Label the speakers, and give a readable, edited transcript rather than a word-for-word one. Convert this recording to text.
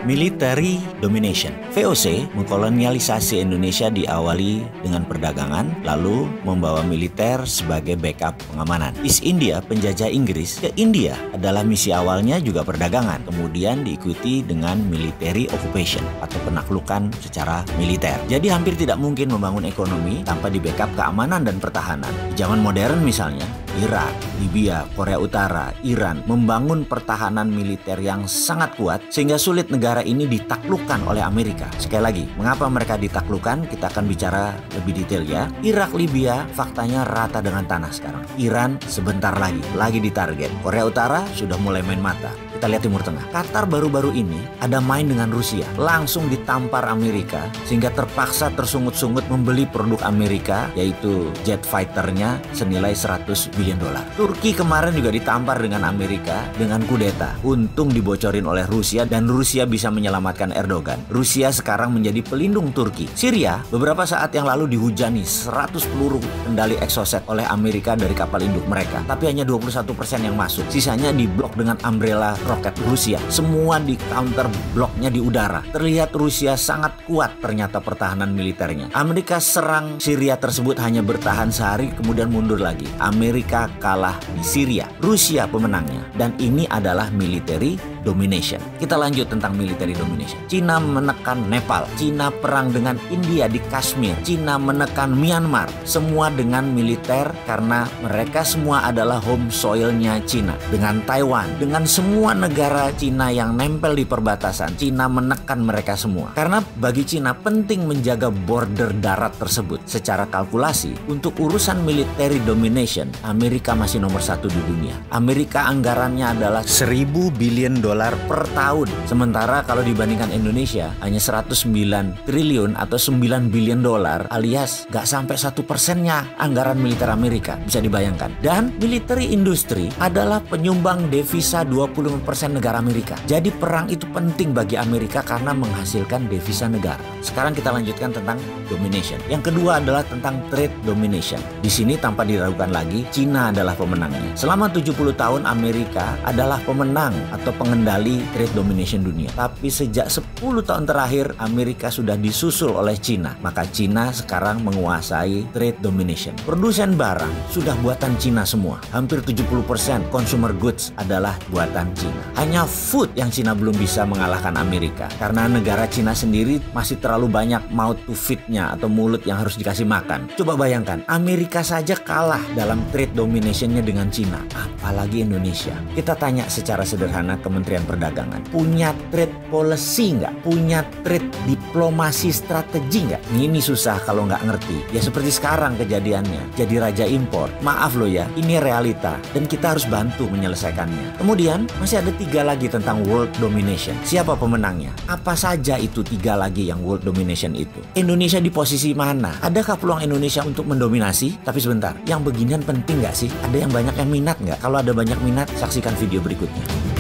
Speaker 1: Military Domination. VOC mengkolonialisasi Indonesia diawali dengan perdagangan, lalu membawa militer sebagai backup pengamanan. East India, penjajah Inggris ke India adalah misi awalnya juga perdagangan, kemudian diikuti dengan military occupation atau penaklukan secara militer. Jadi hampir tidak mungkin membangun ekonomi tanpa di backup keamanan dan pertahanan. Di zaman modern misalnya, Irak, Libya, Korea Utara, Iran membangun pertahanan militer yang sangat kuat sehingga sulit negara ini ditaklukkan oleh Amerika. Sekali lagi, mengapa mereka ditaklukkan? Kita akan bicara lebih detail ya. Irak, Libya faktanya rata dengan tanah sekarang. Iran sebentar lagi ditarget. Korea Utara sudah mulai main mata. Kita lihat Timur Tengah. Qatar baru-baru ini ada main dengan Rusia. Langsung ditampar Amerika sehingga terpaksa tersungut-sungut membeli produk Amerika yaitu jet fighternya senilai 100 billion dolar. Turki kemarin juga ditampar dengan Amerika dengan kudeta. Untung dibocorin oleh Rusia dan Rusia bisa menyelamatkan Erdogan. Rusia sekarang menjadi pelindung Turki. Syria beberapa saat yang lalu dihujani 100 peluru kendali Exocet oleh Amerika dari kapal induk mereka. Tapi hanya 21% yang masuk. Sisanya diblok dengan umbrella roket Rusia. Semua di counter bloknya di udara. Terlihat Rusia sangat kuat ternyata pertahanan militernya. Amerika serang Syria tersebut hanya bertahan sehari kemudian mundur lagi. Amerika kalah di Syria. Rusia pemenangnya. Dan ini adalah military domination. Kita lanjut tentang military domination. Cina menekan Nepal. Cina perang dengan India di Kashmir. Cina menekan Myanmar. Semua dengan militer karena mereka semua adalah home soilnya Cina. Dengan Taiwan. Dengan semua negara Cina yang nempel di perbatasan. Cina menekan mereka semua. Karena bagi Cina penting menjaga border darat tersebut. Secara kalkulasi, untuk urusan military domination, Amerika masih nomor 1 di dunia. Amerika anggarannya adalah 1.000 billion dolar per tahun. Sementara kalau dibandingkan Indonesia hanya 109 triliun atau 9 billion dolar alias gak sampai 1%-nya anggaran militer Amerika. Bisa dibayangkan. Dan military industry adalah penyumbang devisa 20% negara Amerika. Jadi perang itu penting bagi Amerika karena menghasilkan devisa negara. Sekarang kita lanjutkan tentang domination. Yang kedua adalah tentang trade domination. Di sini tanpa diragukan lagi, Cina adalah pemenangnya. Selama 70 tahun Amerika adalah pemenang atau pengendali trade domination dunia. Tapi sejak 10 tahun terakhir Amerika sudah disusul oleh Cina. Maka Cina sekarang menguasai trade domination. Produsen barang sudah buatan Cina semua. Hampir 70% consumer goods adalah buatan Cina. Hanya food yang Cina belum bisa mengalahkan Amerika. Karena negara Cina sendiri masih terlalu banyak mouth to feed-nya atau mulut yang harus dikasih makan. Coba bayangkan, Amerika saja kalah dalam trade domination-nya dengan Cina. Apalagi Indonesia. Kita tanya secara sederhana Kementerian Perdagangan. Punya trade policy nggak? Punya trade diplomasi strategi nggak? Ini susah kalau nggak ngerti. Ya seperti sekarang kejadiannya. Jadi raja impor. Maaf loh ya, ini realita. Dan kita harus bantu menyelesaikannya. Kemudian masih ada 3 lagi tentang world domination. Siapa pemenangnya? Apa saja itu 3 lagi yang world domination itu? Indonesia di posisi mana? Adakah peluang Indonesia untuk mendominasi? Tapi sebentar, yang beginian penting nggak sih? Ada yang banyak yang minat nggak? Kalau ada banyak minat, saksikan video berikutnya.